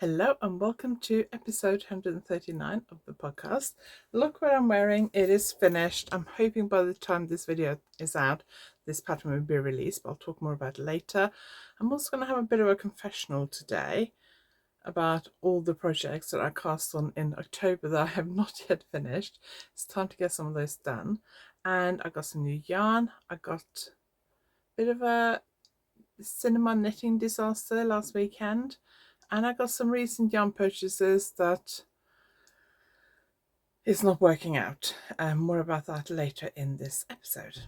Hello and welcome to episode 139 of the podcast. Look what I'm wearing. It is finished. I'm hoping by the time this video is out, this pattern will be released, but I'll talk more about it later. I'm also going to have a bit of a confessional today about all the projects that I cast on in October that I have not yet finished. It's time to get some of those done. And I got some new yarn. I got a bit of a cinema knitting disaster last weekend. And I got some recent yarn purchases that is not working out. More about that later in this episode.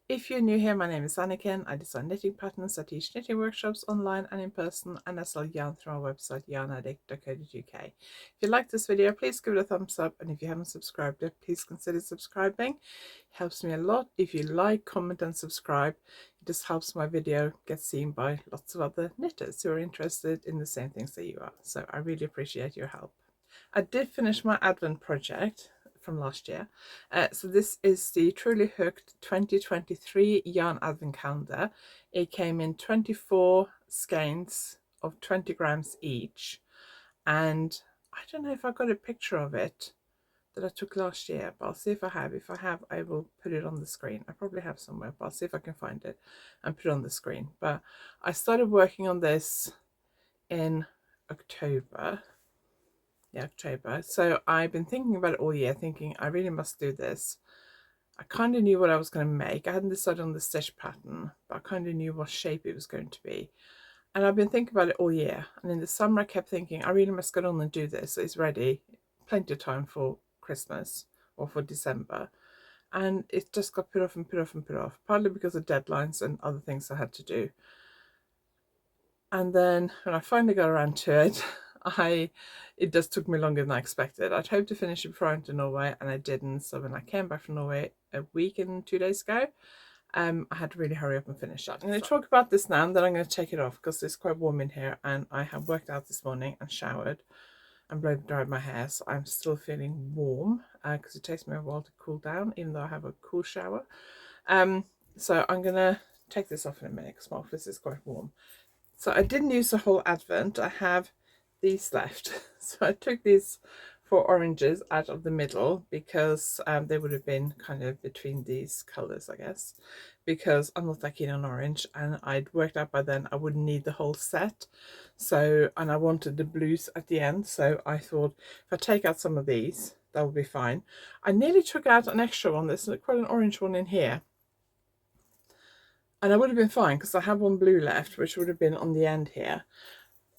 If you're new here, my name is Anniken. I design knitting patterns. I teach knitting workshops online and in person, and I sell yarn through our website YarnAddict.co.uk. If you like this video, please give it a thumbs up, and if you haven't subscribed yet, please consider subscribing. It helps me a lot. If you like, comment and subscribe, it just helps my video get seen by lots of other knitters who are interested in the same things that you are. So I really appreciate your help. I did finish my Advent project from last year. So this is the Truly Hooked 2023 Yarn Advent Calendar. It came in 24 skeins of 20 grams each, and I don't know if I got a picture of it that I took last year, but I'll see if I have. If I have, I will put it on the screen. I probably have somewhere, but I'll see if I can find it and put it on the screen. But I started working on this in October. October. So I've been thinking about it all year, thinking I really must do this. I kind of knew what I was going to make. I hadn't decided on the stitch pattern, but I kind of knew what shape it was going to be. And I've been thinking about it all year. And in the summer, I kept thinking, I really must get on and do this. It's ready. Plenty of time for Christmas or for December. And it just got put off and put off and put off, partly because of deadlines and other things I had to do. And then when I finally got around to it, it just took me longer than I expected. I'd hoped to finish it before I went to Norway, and I didn't. So when I came back from Norway a week and 2 days ago, I had to really hurry up and finish that. I'm going to talk about this now, and then I'm going to take it off because it's quite warm in here, and I have worked out this morning and showered and blow dried my hair, so I'm still feeling warm because it takes me a while to cool down, even though I have a cool shower. So I'm going to take this off in a minute because my office is quite warm. So I didn't use the whole Advent. I have these left. So I took these 4 oranges out of the middle because they would have been kind of between these colours, I guess, because I'm not that keen on orange, and I'd worked out by then I wouldn't need the whole set. So, and I wanted the blues at the end, so I thought if I take out some of these, that would be fine. I nearly took out an extra one. There's quite an orange one in here. And I would have been fine because I have one blue left, which would have been on the end here.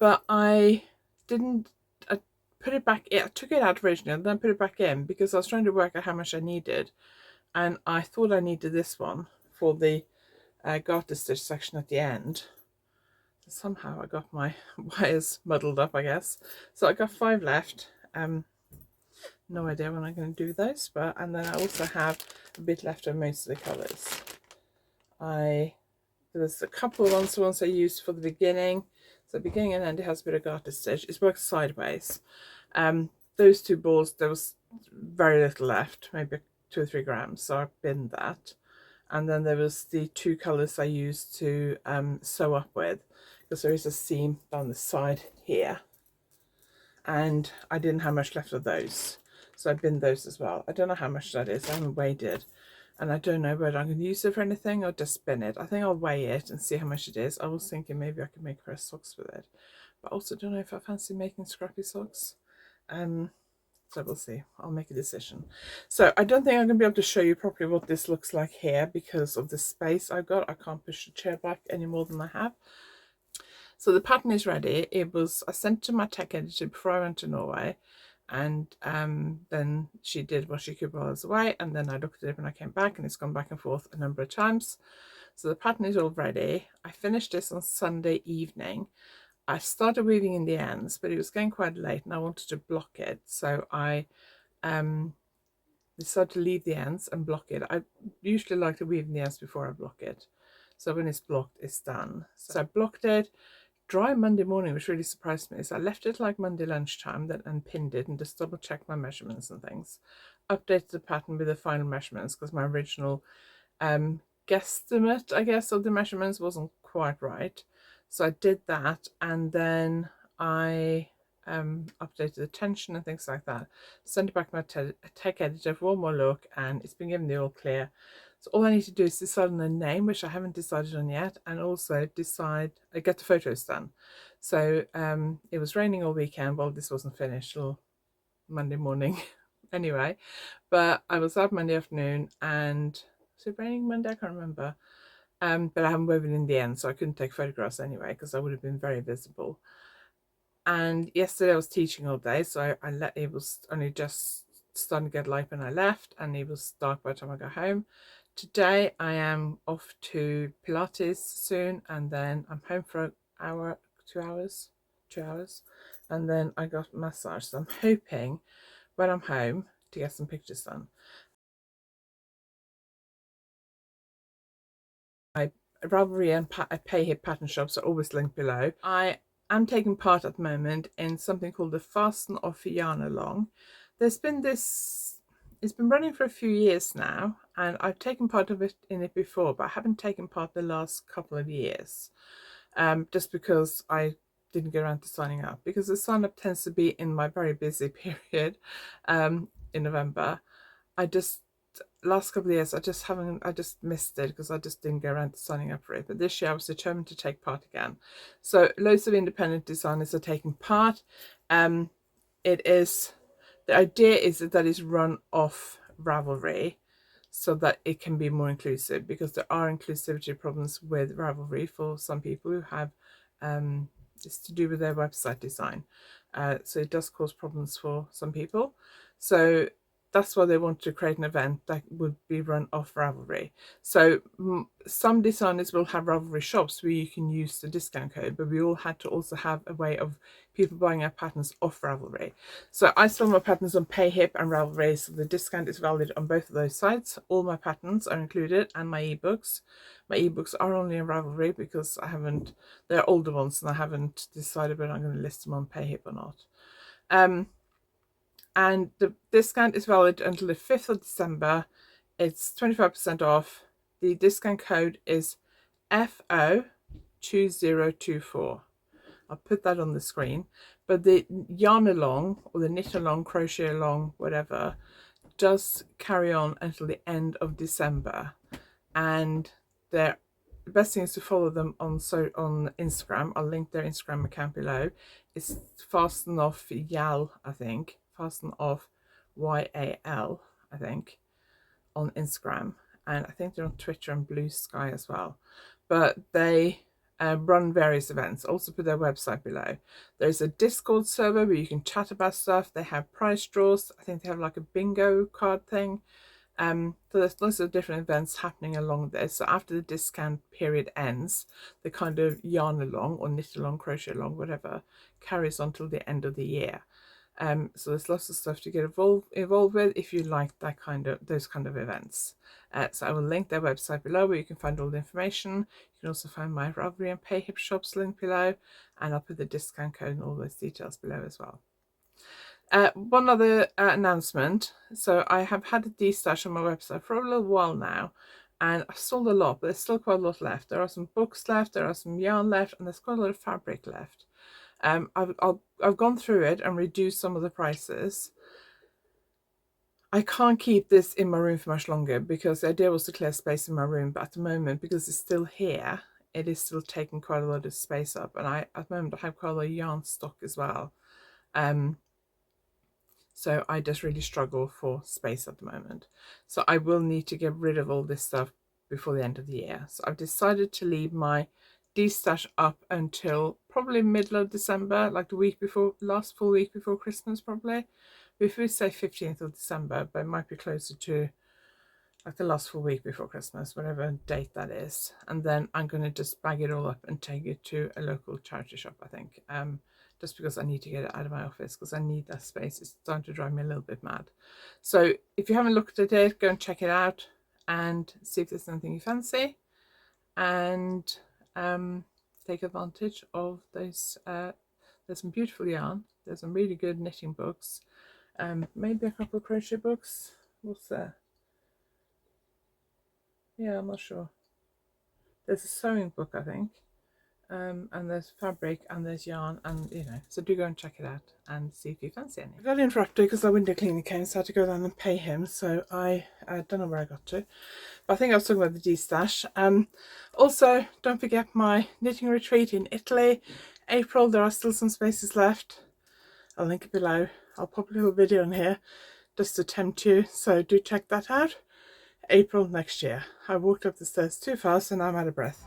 But I didn't, I put it back in. I took it out originally and then put it back in because I was trying to work out how much I needed. And I thought I needed this one for the garter stitch section at the end. Somehow I got my wires muddled up, I guess. So I got 5 left. No idea when I'm going to do those. And then I also have a bit left of most of the colours. There's a couple of ones I used for the beginning. So beginning and end, it has a bit of garter stitch. It works sideways. Those 2 balls, there was very little left, maybe 2 or 3 grams. So I binned that. And then there was the 2 colours I used to sew up with, because there is a seam down the side here. And I didn't have much left of those. So I binned those as well. I don't know how much that is. I haven't weighed it. And I don't know whether I'm going to use it for anything or just spin it. I think I'll weigh it and see how much it is. I was thinking maybe I could make a pair of socks with it. But I also don't know if I fancy making scrappy socks. So we'll see. I'll make a decision. So I don't think I'm going to be able to show you properly what this looks like here because of the space I've got. I can't push the chair back any more than I have. So the pattern is ready. I sent it to my tech editor before I went to Norway. And then she did what she could while I was away, and then I looked at it when I came back, and it's gone back and forth a number of times. So the pattern is all ready. I finished this on Sunday evening. I started weaving in the ends, but it was getting quite late and I wanted to block it, so I decided to leave the ends and block it. I usually like to weave in the ends before I block it. So when it's blocked, it's done. So I blocked it. Dry Monday morning, which really surprised me, is I left it like Monday lunchtime then and pinned it and just double checked my measurements and things. Updated the pattern with the final measurements because my original guesstimate, I guess, of the measurements wasn't quite right. So I did that, and then I updated the tension and things like that. Sent it back to my tech editor for one more look, and it's been given the all clear. So all I need to do is decide on a name, which I haven't decided on yet, and also get the photos done. So it was raining all weekend. Well, this wasn't finished till Monday morning anyway, but I was out Monday afternoon, and was it raining Monday? I can't remember. But I haven't woven in the end, so I couldn't take photographs anyway because I would have been very visible. And yesterday I was teaching all day, so it was only just starting to get light when I left, and it was dark by the time I got home. Today I am off to Pilates soon, and then I'm home for an hour, 2 hours, and then I got massage. So I'm hoping when I'm home to get some pictures done. Ravelry and PayHip pattern shops are always linked below. I am taking part at the moment in something called the Fasten Off Yarn Along. It's been running for a few years now, and I've taken part in it before, but I haven't taken part the last couple of years, just because I didn't get around to signing up, because the sign up tends to be in my very busy period in November. Last couple of years I just missed it because I just didn't go around to signing up for it. But this year I was determined to take part again. So loads of independent designers are taking part. The idea is that it's run off Ravelry so that it can be more inclusive, because there are inclusivity problems with Ravelry for some people who have it's to do with their website design. So it does cause problems for some people. So that's why they wanted to create an event that would be run off Ravelry. So some designers will have Ravelry shops where you can use the discount code, but we all had to also have a way of people buying our patterns off Ravelry. So I sell my patterns on PayHip and Ravelry, so the discount is valid on both of those sites. All my patterns are included, and my ebooks. My ebooks are only on Ravelry because they're older ones, and I haven't decided whether I'm going to list them on PayHip or not. And the discount is valid until the 5th of December. It's 25% off. The discount code is FO2024. I'll put that on the screen. But the yarn along, or the knit along, crochet along, whatever, does carry on until the end of December. And the best thing is to follow them on Instagram. I'll link their Instagram account below. It's Fasten Off Yal, I think. Fasten Off YAL, I think, on Instagram, and I think they're on Twitter and Blue Sky as well. But they run various events. Also put their website below. There's a Discord server where you can chat about stuff. They have prize draws. I think they have like a bingo card thing. So there's lots of different events happening along this. So after the discount period ends, the kind of yarn along or knit along, crochet along, whatever, carries on till the end of the year. So there's lots of stuff to get involved with if you like those kind of events. So I will link their website below where you can find all the information. You can also find my Ravelry and PayHip shops link below, and I'll put the discount code and all those details below as well. One other announcement. So I have had a de-stash on my website for a little while now, and I've sold a lot, but there's still quite a lot left. There are some books left, there are some yarn left, and there's quite a lot of fabric left. I've gone through it and reduced some of the prices. I can't keep this in my room for much longer because the idea was to clear space in my room, but at the moment, because it's still here, it is still taking quite a lot of space up, and at the moment I have quite a lot of yarn stock as well. So I just really struggle for space at the moment. So I will need to get rid of all this stuff before the end of the year. So I've decided to leave my de-stash up until probably middle of December, like the week before, last full week before Christmas probably. If we say 15th of December, but it might be closer to like the last full week before Christmas, whatever date that is. And then I'm going to just bag it all up and take it to a local charity shop, I think. Just because I need to get it out of my office because I need that space. It's starting to drive me a little bit mad. So if you haven't looked at it, go and check it out and see if there's anything you fancy. and take advantage of those. There's some beautiful yarn, there's some really good knitting books, maybe a couple of crochet books. What's there? Yeah, I'm not sure. There's a sewing book, I think, and there's fabric and there's yarn, and you know, so do go and check it out and see if you fancy any. I got interrupted because our window cleaner came, so I had to go down and pay him, so I don't know where I got to, but I think I was talking about the D-stash. Also, don't forget my knitting retreat in Italy, April. There are still some spaces left. I'll link it below. I'll pop a little video in here just to tempt you, so do check that out. April next year. I walked up the stairs too fast and I'm out of breath.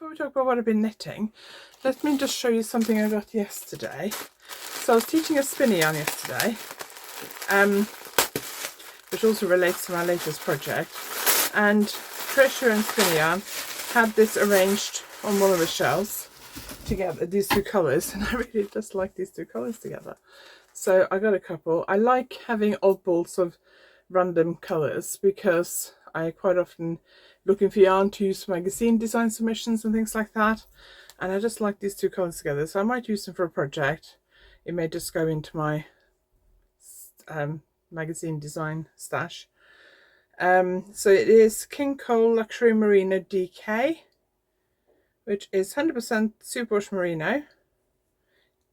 Before we talk about what I've been knitting, let me just show you something I got yesterday. So I was teaching a spinny yarn yesterday, which also relates to my latest project, and Treasure and Spinny Yarn had this arranged on one of the shelves together, these two colours, and I really just like these two colours together. So I got a couple. I like having oddballs of random colours because I quite often looking for yarn to use for magazine design submissions and things like that, and I just like these two colours together, so I might use them for a project. It may just go into my magazine design stash. So it is King Cole Luxury Merino DK, which is 100% superwash merino.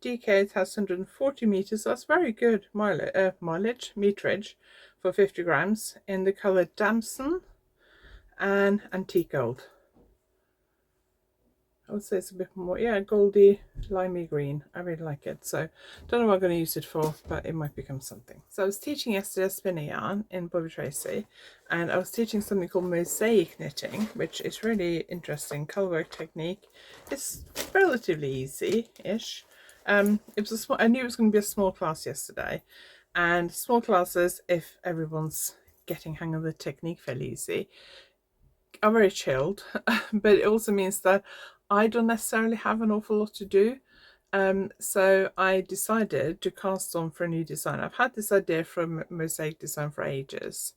DK, it has 140 meters, so that's very good meterage for 50 grams, in the colour Damson and Antique Gold. I would say it's a bit more, yeah, goldy, limey green. I really like it. So don't know what I'm going to use it for, but it might become something. So I was teaching yesterday spinning yarn in Bobby Tracy, and I was teaching something called mosaic knitting, which is really interesting colorwork technique. It's relatively easy-ish. It was I knew it was going to be a small class yesterday, and small classes, if everyone's getting hang of the technique fairly easy, are very chilled, but it also means that I don't necessarily have an awful lot to do. So I decided to cast on for a new design. I've had this idea for a mosaic design for ages,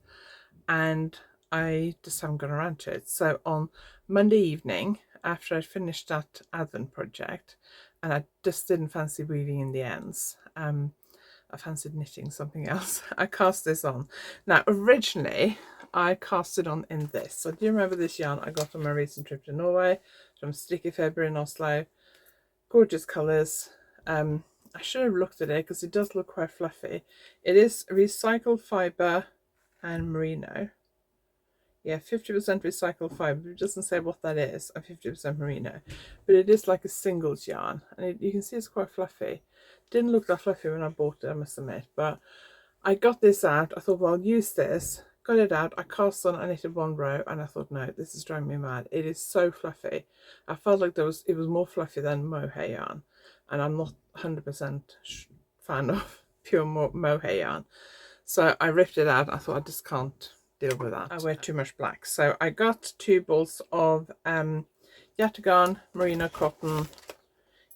and I just haven't gone around to it. So on Monday evening, after I'd finished that Advent project, and I just didn't fancy weaving in the ends, I fancied knitting something else, I cast this on. Now originally I cast it on in this. So do you remember this yarn I got on my recent trip to Norway from Sticky February in Oslo? Gorgeous colours. I should have looked at it because it does look quite fluffy. It is recycled fibre and merino. Yeah, 50% recycled fibre. It doesn't say what that is, and 50% merino. But it is like a singles yarn, and you can see it's quite fluffy. Didn't look that fluffy when I bought it, I must admit, but I got this out. I thought, well, I'll use this. Got it out. I cast on, I knitted one row, and I thought, no, this is driving me mad. It is so fluffy. I felt like it was more fluffy than mohair yarn, and I'm not 100% fan of pure mohair yarn. So I ripped it out. I thought, I just can't deal with that. I wear too much black. So I got 2 balls of Yatagan merino cotton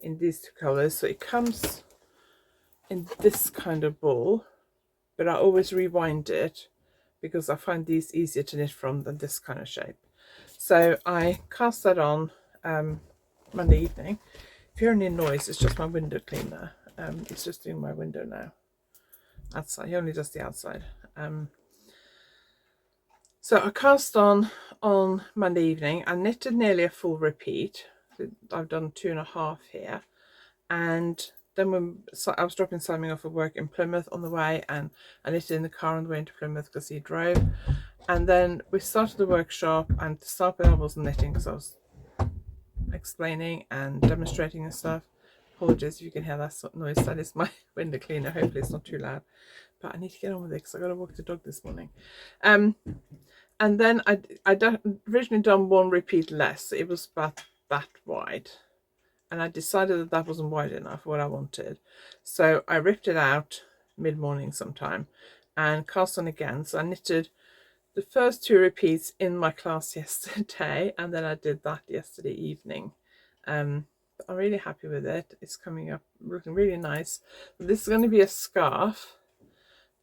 in these 2 colors. So it comes in this kind of ball, but I always rewind it because I find these easier to knit from than this kind of shape. So I cast that on Monday evening. If you hear any noise, it's just my window cleaner. It's just doing my window now. Outside, he only does the outside. So I cast on Monday evening. I knitted nearly a full repeat. I've done 2.5 here, and then when I was dropping Simon off at work in Plymouth on the way, and I knitted in the car on the way into Plymouth because he drove. And then we started the workshop, and to start with I wasn't knitting because I was explaining and demonstrating and stuff. Apologies if you can hear that noise. That is my window cleaner. Hopefully it's not too loud. But I need to get on with it because I got to walk the dog this morning. And then I originally done one repeat less. It was about that wide, and I decided that that wasn't wide enough for what I wanted. So I ripped it out mid-morning sometime and cast on again. So I knitted the first 2 repeats in my class yesterday, and then I did that yesterday evening. I'm really happy with it. It's coming up looking really nice. This is going to be a scarf,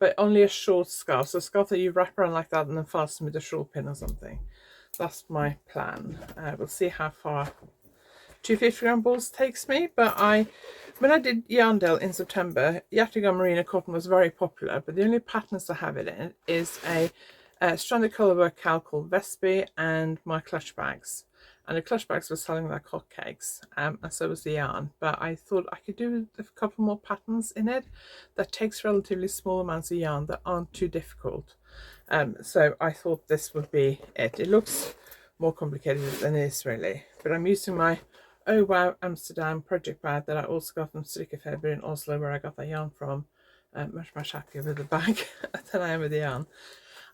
but only a short scarf. So a scarf that you wrap around like that and then fasten with a shawl pin or something. That's my plan. We'll see how far 250-gram balls takes me. But when I did YarnAddict in September, Yachtigan Merino cotton was very popular, but the only patterns I have it in is a stranded colourwork cowl called Vespi and my clutch bags. And the clutch bags were selling like hotcakes, and so was the yarn. But I thought I could do a couple more patterns in it that takes relatively small amounts of yarn that aren't too difficult. So I thought this would be it. It looks more complicated than it is really. But I'm using my Oh Wow Amsterdam project bag that I also got from Strikke Faber in Oslo, where I got that yarn from. Much happier with the bag than I am with the yarn.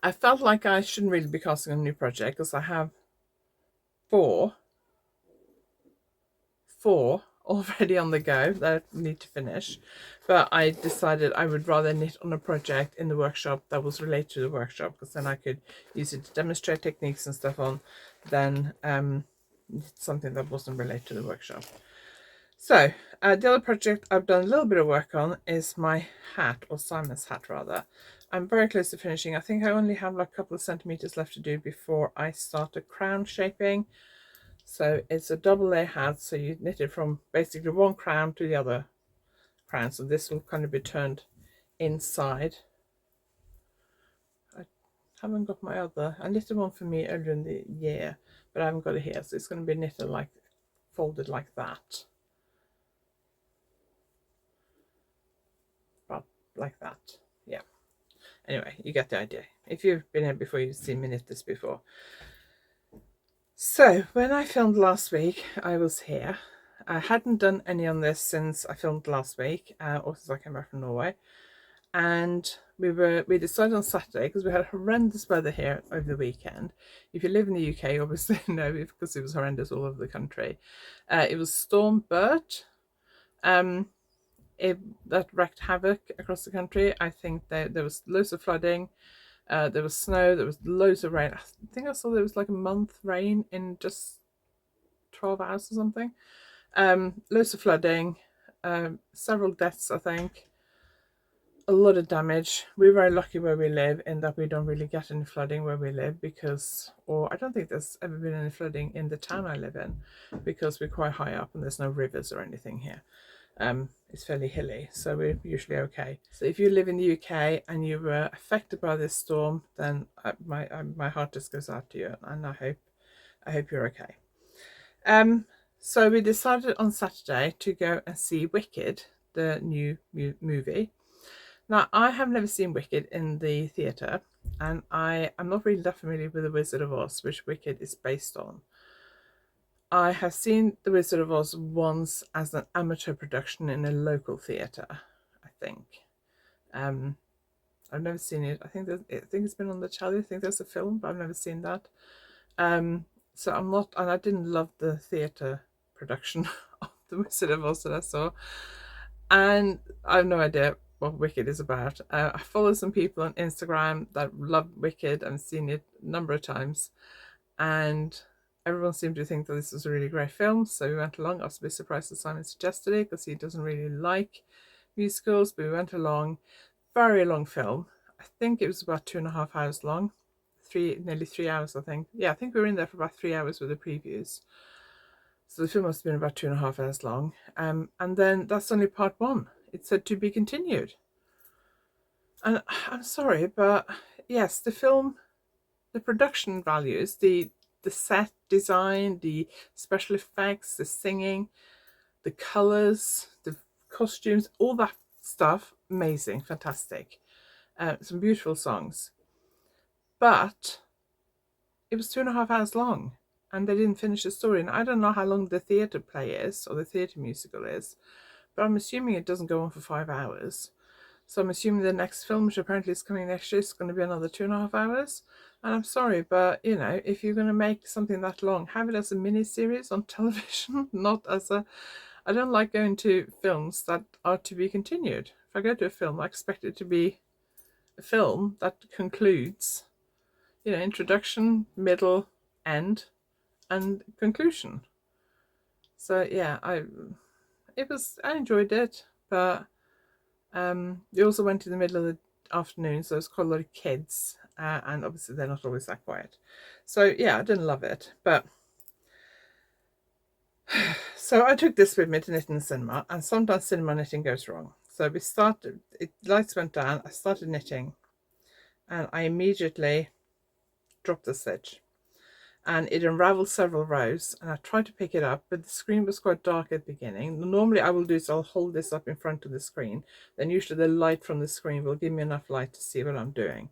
I felt like I shouldn't really be casting a new project because I have four already on the go that I need to finish, but I decided I would rather knit on a project in the workshop that was related to the workshop, because then I could use it to demonstrate techniques and stuff on, than something that wasn't related to the workshop. So the other project I've done a little bit of work on is my hat, or Simon's hat rather. I'm very close to finishing. I think I only have like a couple of centimeters left to do before I start a crown shaping. So it's a double layer hat, so you knit it from basically one crown to the other crown. So this will kind of be turned inside. I haven't got my other, I knitted one for me earlier in the year, but I haven't got it here. So it's going to be knitted like, folded like that. Well, like that, yeah. Anyway, you get the idea. If you've been here before, you've seen me knit this before. So when I filmed last week, I was here. I hadn't done any on this since I filmed last week, or since I came back from Norway. And we decided on Saturday, because we had horrendous weather here over the weekend. If you live in the UK, obviously know, because it was horrendous all over the country. It was Storm Bert. That wreaked havoc across the country. I think there was loads of flooding. There was snow, there was loads of rain. I think I saw there was like a month rain in just 12 hours or something. Loads of flooding, several deaths, I think. A lot of damage. We're very lucky where we live in that we don't really get any flooding where we live, because, or I don't think there's ever been any flooding in the town I live in, because we're quite high up and there's no rivers or anything here. It's fairly hilly, so we're usually okay. So if you live in the UK and you were affected by this storm, then my heart just goes out to you, and I hope you're okay. So we decided on Saturday to go and see Wicked, the new movie. Now, I have never seen Wicked in the theatre, and I am not really that familiar with The Wizard of Oz, which Wicked is based on. I have seen The Wizard of Oz once as an amateur production in a local theatre, I think. I've never seen it. I think it's been on the telly. I think there's a film, but I've never seen that. So I'm not, and I didn't love the theatre production of The Wizard of Oz that I saw. And I have no idea what Wicked is about. I follow some people on Instagram that love Wicked and seen it a number of times, and everyone seemed to think that this was a really great film, so we went along. I was a bit surprised that Simon suggested it, because he doesn't really like musicals, but we went along. Very long film. I think it was about 2.5 hours long. Nearly 3 hours, I think. Yeah, I think we were in there for about 3 hours with the previews. So the film must have been about 2.5 hours long. And then that's only part one. It said to be continued. And I'm sorry, but yes, the film the production values, the set design, the special effects, the singing, the colors, the costumes, all that stuff, amazing, fantastic. Some beautiful songs. But it was 2.5 hours long and they didn't finish the story. And I don't know how long the theatre play is or the theatre musical is, but I'm assuming it doesn't go on for 5 hours. So I'm assuming the next film, which apparently is coming next year, is going to be another 2.5 hours. And I'm sorry, but you know, if you're going to make something that long, have it as a mini series on television, not as a. I don't like going to films that are to be continued. If I go to a film, I expect it to be a film that concludes, you know, introduction, middle, end, and conclusion. So yeah, I enjoyed it, but we also went in the middle of the afternoon, so there's quite a lot of kids, and obviously they're not always that quiet. So yeah, I didn't love it, but so I took this with me to knit in the cinema, and sometimes cinema knitting goes wrong. So we started, lights went down, I started knitting, and I immediately dropped the stitch. And it unraveled several rows, and I tried to pick it up, but the screen was quite dark at the beginning. Normally I will do is I'll hold this up in front of the screen, then usually the light from the screen will give me enough light to see what I'm doing.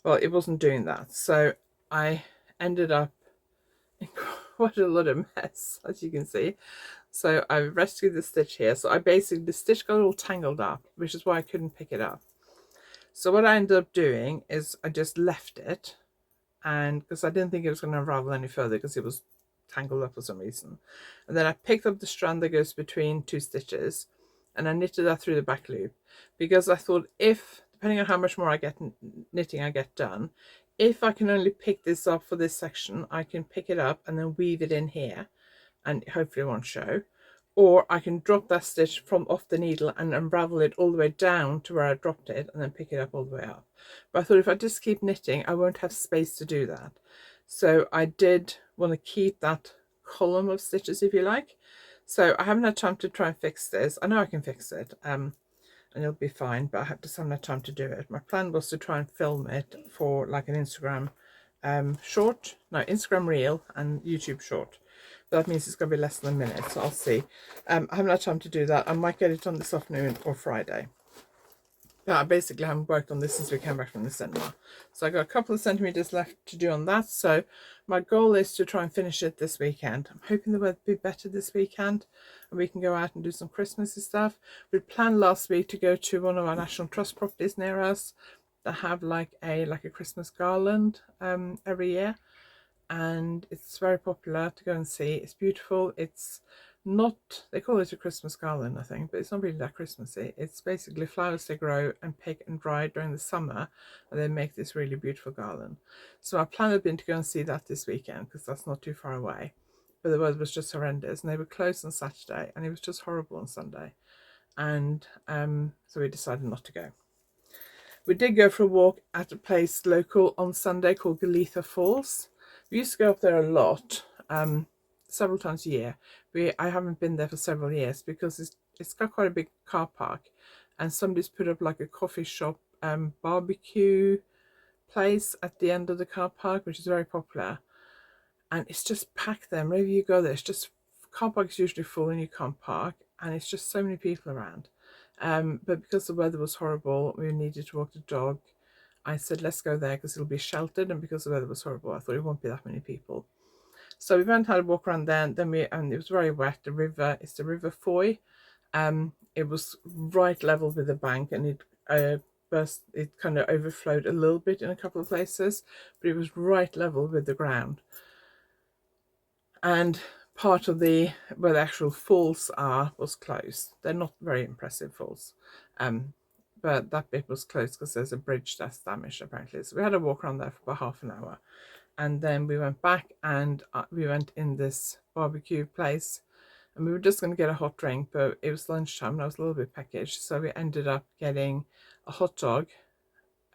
Well, it wasn't doing that, so I ended up in quite a lot of mess, as you can see. So I rescued the stitch here. So the stitch got all tangled up, which is why I couldn't pick it up. So what I ended up doing is I just left it, and because I didn't think it was going to unravel any further because it was tangled up for some reason. And then I picked up the strand that goes between two stitches and I knitted that through the back loop, because I thought, if depending on how much more knitting I get done, if I can only pick this up for this section, I can pick it up and then weave it in here and hopefully it won't show. Or I can drop that stitch from off the needle and unravel it all the way down to where I dropped it and then pick it up all the way up. But I thought if I just keep knitting, I won't have space to do that. So I did want to keep that column of stitches, if you like. So I haven't had time to try and fix this. I know I can fix it, and it'll be fine, but I just haven't had time to do it. My plan was to try and film it for like an Instagram Instagram reel and YouTube short. But that means it's going to be less than a minute, so I'll see. I haven't had time to do that. I might get it on this afternoon or Friday. But I basically haven't worked on this since we came back from the cinema. So I got a couple of centimetres left to do on that. So my goal is to try and finish it this weekend. I'm hoping the weather will be better this weekend and we can go out and do some Christmassy stuff. We planned last week to go to one of our National Trust properties near us that have like a Christmas garland every year. And it's very popular to go and see. It's beautiful. It's not, they call it a Christmas garland, I think, but it's not really that Christmassy. It's basically flowers they grow and pick and dry during the summer, and they make this really beautiful garland. So our plan had been to go and see that this weekend because that's not too far away, but the weather was just horrendous and they were closed on Saturday and it was just horrible on Sunday, and so we decided not to go. We did go for a walk at a place local on Sunday called Galitha Falls. We used to go up there a lot, several times a year. I haven't been there for several years because it's got quite a big car park, and somebody's put up like a coffee shop barbecue place at the end of the car park, which is very popular. And it's just packed there. Whenever you go there, it's just, car park is usually full and you can't park, and it's just so many people around. But because the weather was horrible, we needed to walk the dog. I said, let's go there because it'll be sheltered, and because the weather was horrible, I thought it won't be that many people. So we went and had a walk around there, and it was very wet. The river, it's the River Foy. It was right level with the bank, and it kind of overflowed a little bit in a couple of places, but it was right level with the ground. And part of where the actual falls are was closed. They're not very impressive falls. But that bit was closed because there's a bridge that's damaged apparently. So we had a walk around there for about half an hour, and then we went back and we went in this barbecue place, and we were just going to get a hot drink, but it was lunchtime and I was a little bit peckish, so we ended up getting a hot dog.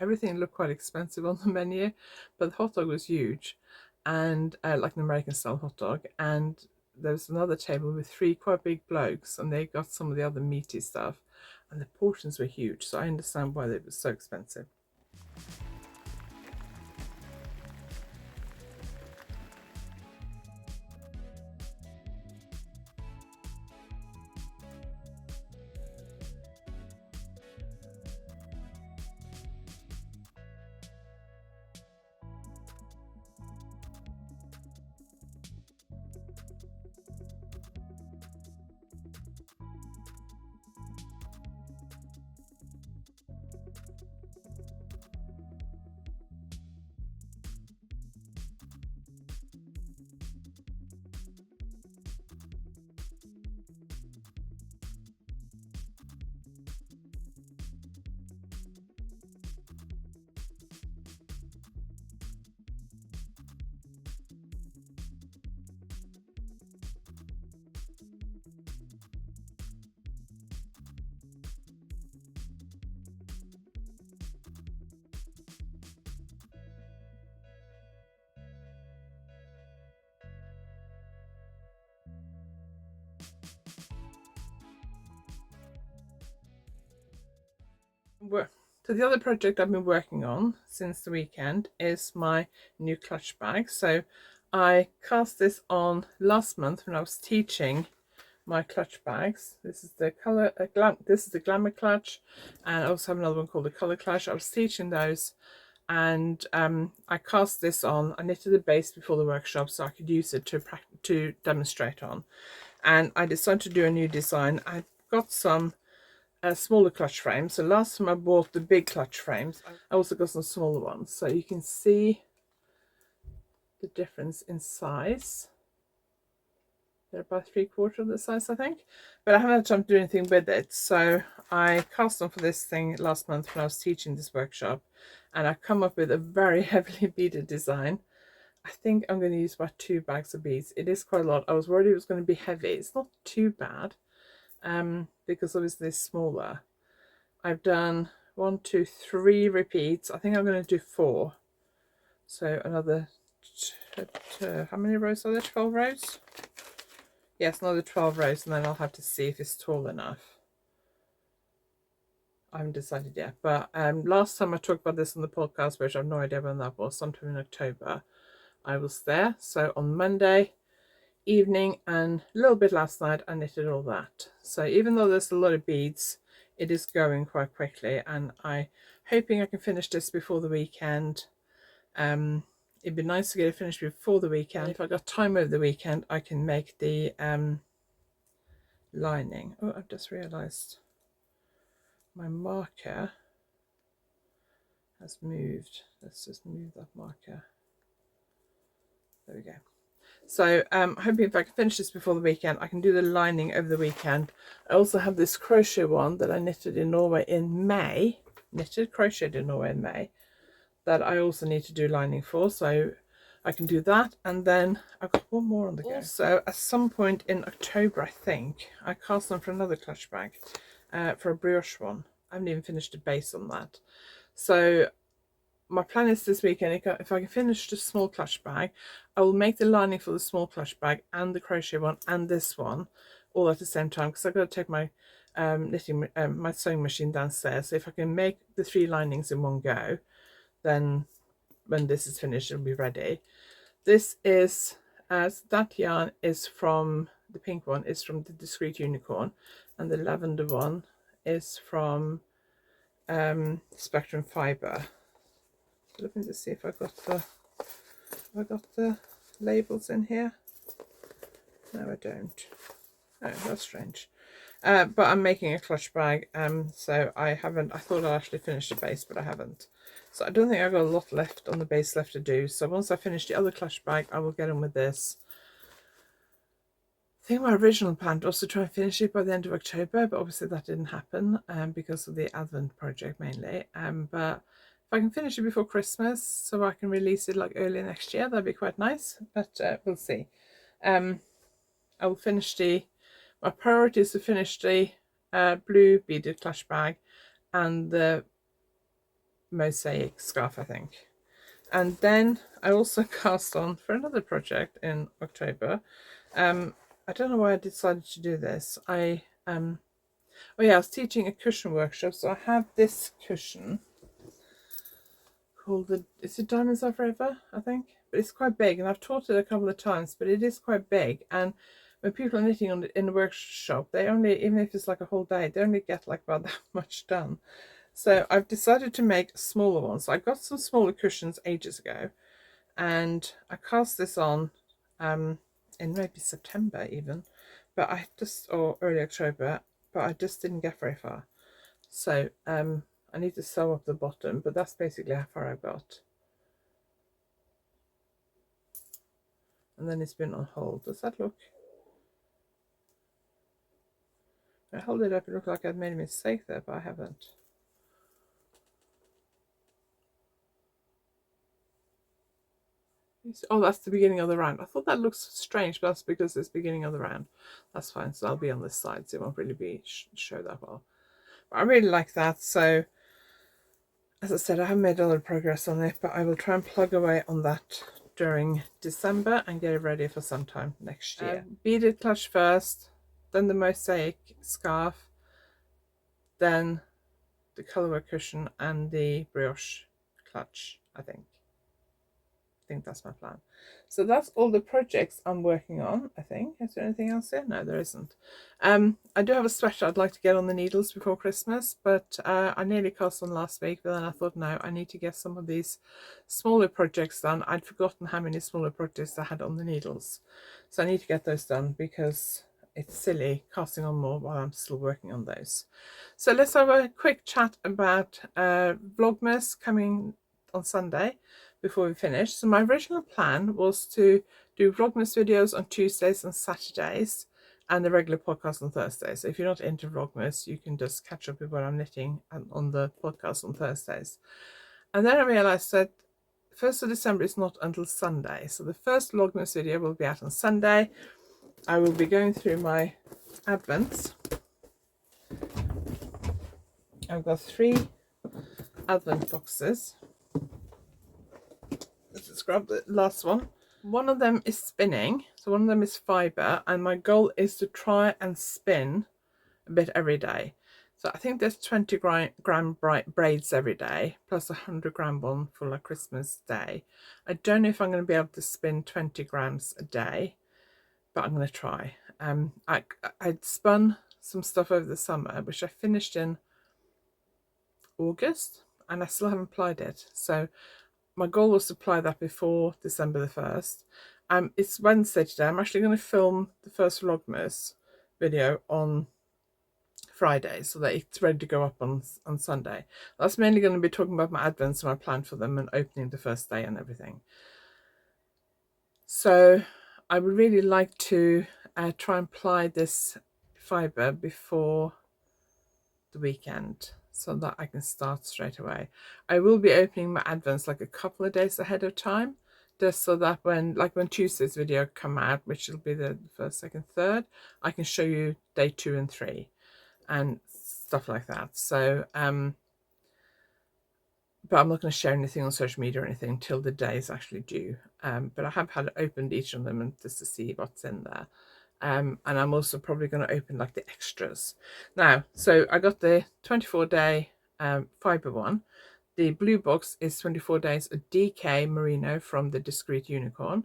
Everything looked quite expensive on the menu, but the hot dog was huge, and like an American style hot dog. And there was another table with three quite big blokes, and they got some of the other meaty stuff, and the portions were huge, so I understand why it was so expensive. So the other project I've been working on since the weekend is my new clutch bag. So I cast this on last month when I was teaching my clutch bags. This is the color this is the glamour clutch, and I also have another one called the color clutch. I was teaching those, and I cast this on. I knitted the base before the workshop so I could use it to demonstrate on, and I decided to do a new design. I got some smaller clutch frames. So last time I bought the big clutch frames, I also got some smaller ones, so you can see the difference in size. They're about 3/4 of the size, I think, but I haven't had time to do anything with it. So I cast on for this thing last month when I was teaching this workshop, and I've come up with a very heavily beaded design. I think I'm going to use about 2 bags of beads. It is quite a lot. I was worried it was going to be heavy. It's not too bad, because obviously it's smaller. I've done 1, 2, 3 repeats. I think I'm going to do 4. So another, how many rows are there? 12 rows? Yes, another 12 rows, and then I'll have to see if it's tall enough. I haven't decided yet, but last time I talked about this on the podcast, which I have no idea when that was, sometime in October, I was there. So on Monday evening and a little bit last night, I knitted all that. So even though there's a lot of beads, it is going quite quickly, and I'm hoping I can finish this before the weekend. It'd be nice to get it finished before the weekend. If I got time over the weekend, I can make the lining. Oh, I've just realized my marker has moved. Let's just move that marker. There we go. So hoping if I can finish this before the weekend, I can do the lining over the weekend. I also have this crochet one that I knitted in Norway in May. Crocheted in Norway in May, that I also need to do lining for, so I can do that. And then I've got one more on the go. So at some point in October, I think, I cast on for another clutch bag, for a brioche one. I haven't even finished the base on that. So my plan is this weekend, if I can finish the small clutch bag, I will make the lining for the small clutch bag and the crochet one and this one all at the same time, because I've got to take my my sewing machine downstairs. So if I can make the 3 linings in one go, then when this is finished it'll be ready. This is, as that yarn is from, the pink one is from the Discreet Unicorn, and the lavender one is from Spectrum Fibre. Let me just see if I got the labels in here. No, I don't. Oh, that's strange. But I'm making a clutch bag, so I thought I'd actually finished the base, but I haven't. So I don't think I've got a lot left on the base left to do. So once I finish the other clutch bag, I will get on with this. I think my original plan was to try and finish it by the end of October, but obviously that didn't happen because of the Advent project mainly. But if I can finish it before Christmas, so I can release it like early next year, that'd be quite nice. But we'll see. I will finish my priority is to finish the blue beaded clutch bag and the mosaic scarf, I think. And then I also cast on for another project in October. I don't know why I decided to do this. Oh yeah, I was teaching a cushion workshop, so I have this cushion called is it Diamonds Are Forever, I think, but it's quite big, and I've taught it a couple of times, but it is quite big. And when people are knitting on it in the workshop, they only, even if it's like a whole day, they only get like about that much done. So I've decided to make smaller ones. So I got some smaller cushions ages ago, and I cast this on in maybe September even, but or early October, but I just didn't get very far. So I need to sew up the bottom, but that's basically how far I got. And then it's been on hold. Does that look? I hold it up, it looked like I'd made a mistake there, but I haven't. Oh, that's the beginning of the round. I thought that looks strange, but that's because it's the beginning of the round. That's fine. So I'll be on this side, so it won't really be show that well. But I really like that. So as I said, I haven't made a lot of progress on it, but I will try and plug away on that during December and get it ready for sometime next year. Beaded clutch first, then the mosaic scarf, then the colorwork cushion and the brioche clutch. I think that's my plan. So that's all the projects I'm working on. I think, is there anything else here? No, there isn't. I do have a sweater I'd like to get on the needles before Christmas, but I nearly cast one last week, but then I thought, no, I need to get some of these smaller projects done. I'd forgotten how many smaller projects I had on the needles, so I need to get those done because it's silly casting on more while I'm still working on those. So let's have a quick chat about Vlogmas coming on Sunday before we finish. So my original plan was to do Vlogmas videos on Tuesdays and Saturdays and the regular podcast on Thursdays. So if you're not into Vlogmas, you can just catch up with what I'm knitting on the podcast on Thursdays. And then I realized that 1st of December is not until Sunday. So the first Vlogmas video will be out on Sunday. I will be going through my advents. I've got 3 advent boxes. Let's grab the last one. One of them is spinning, so one of them is fibre, and my goal is to try and spin a bit every day. So I think there's 20 gram braids every day, plus a 100 gram one for like Christmas Day. I don't know if I'm going to be able to spin 20 grams a day, but I'm going to try. I'd spun some stuff over the summer, which I finished in August, and I still haven't applied it. So my goal was to apply that before December the 1st. It's Wednesday today. I'm actually going to film the first Vlogmas video on Friday so that it's ready to go up on Sunday. That's mainly going to be talking about my advents and my plan for them and opening the first day and everything. So I would really like to try and apply this fibre before the weekend so that I can start straight away. I will be opening my advents like a couple of days ahead of time, just so that when Tuesday's video come out, which will be the 1st, 2nd, 3rd, I can show you day 2 and 3 and stuff like that. So but I'm not going to share anything on social media or anything until the day is actually due. But I have had opened each of them and just to see what's in there. And I'm also probably going to open like the extras. Now, so I got the 24-day fibre one. The blue box is 24 days a DK merino from the Discreet Unicorn.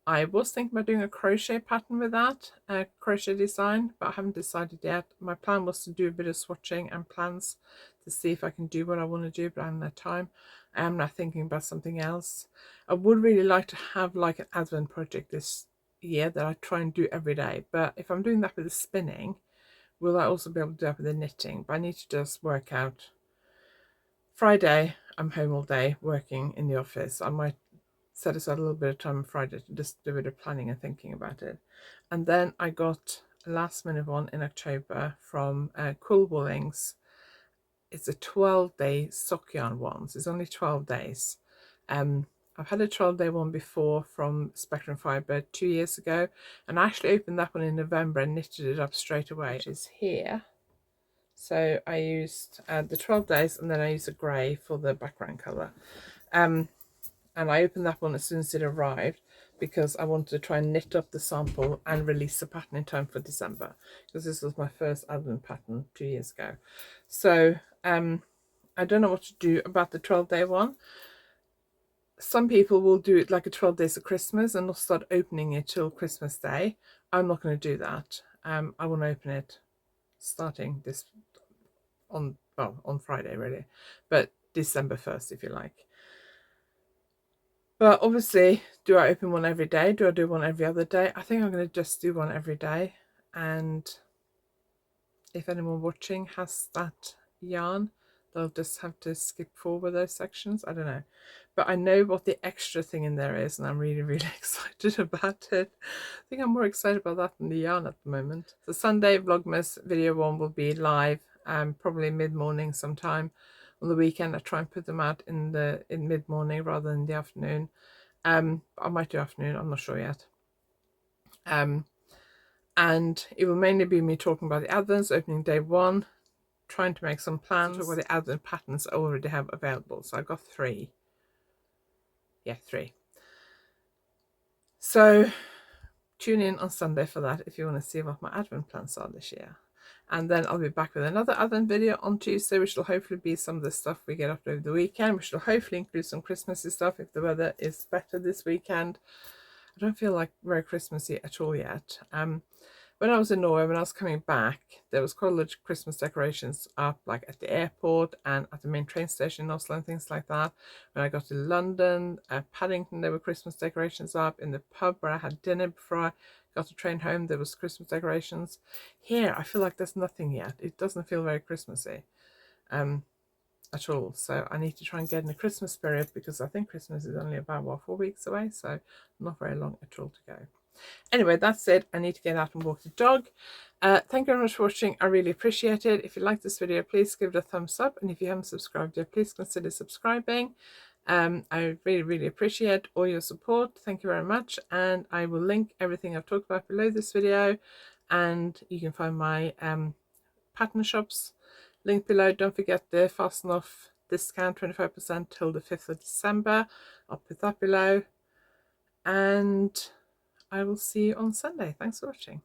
I was thinking about doing a crochet pattern with that, crochet design, but I haven't decided yet. My plan was to do a bit of swatching and plans to see if I can do what I want to do, but I haven't had time. I am now thinking about something else. I would really like to have like an advent project this year that I try and do every day, but if I'm doing that with the spinning, will I also be able to do that with the knitting? But I need to just work out. Friday I'm home all day working in the office. I might set aside a little bit of time on Friday to just do a bit of planning and thinking about it. And then I got a last minute one in October from Quill Woolings. It's a 12-day sock yarn one, so it's only 12 days. I've had a 12-day one before from Spectrum Fibre 2 years ago, and I actually opened that one in November and knitted it up straight away, which is here. So I used the 12 days and then I used a grey for the background colour. And I opened that one as soon as it arrived because I wanted to try and knit up the sample and release the pattern in time for December, because this was my first advent pattern 2 years ago. So I don't know what to do about the 12-day one. Some people will do it like a 12 days of Christmas and they'll start opening it till Christmas Day. I'm not going to do that. I want to open it starting this on Friday really, but December 1st if you like. But obviously, do I open one every day? Do I do one every other day? I think I'm going to just do one every day, and if anyone watching has that yarn, they'll just have to skip forward those sections. I don't know, but I know what the extra thing in there is, and I'm really, really excited about it. I think I'm more excited about that than the yarn at the moment. So Sunday Vlogmas video 1 will be live, probably mid-morning sometime. On the weekend, I try and put them out in mid-morning rather than the afternoon. I might do afternoon, I'm not sure yet. And it will mainly be me talking about the advents, opening day 1, trying to make some plans for the advent patterns I already have available. So I've got 3. Yeah, 3. So tune in on Sunday for that if you want to see what my advent plans are this year. And then I'll be back with another advent video on Tuesday, which will hopefully be some of the stuff we get up over the weekend, which will hopefully include some Christmassy stuff if the weather is better this weekend. I don't feel like very Christmassy at all yet. When I was in Norway, when I was coming back, there was quite a lot of Christmas decorations up, like at the airport and at the main train station in Oslo and things like that. When I got to London, Paddington, there were Christmas decorations up. In the pub where I had dinner before I got the train home, there was Christmas decorations. Here, I feel like there's nothing yet. It doesn't feel very Christmassy at all. So I need to try and get in the Christmas spirit, because I think Christmas is only about, what, 4 weeks away? So not very long at all to go. Anyway, that's it. I need to get out and walk the dog. Thank you very much for watching. I really appreciate it. If you like this video, please give it a thumbs up. And if you haven't subscribed yet, please consider subscribing. I really appreciate all your support. Thank you very much. And I will link everything I've talked about below this video. And you can find my pattern shops link below. Don't forget the Fast Enough discount, 25% till the 5th of December. I'll put that below. And I will see you on Sunday. Thanks for watching.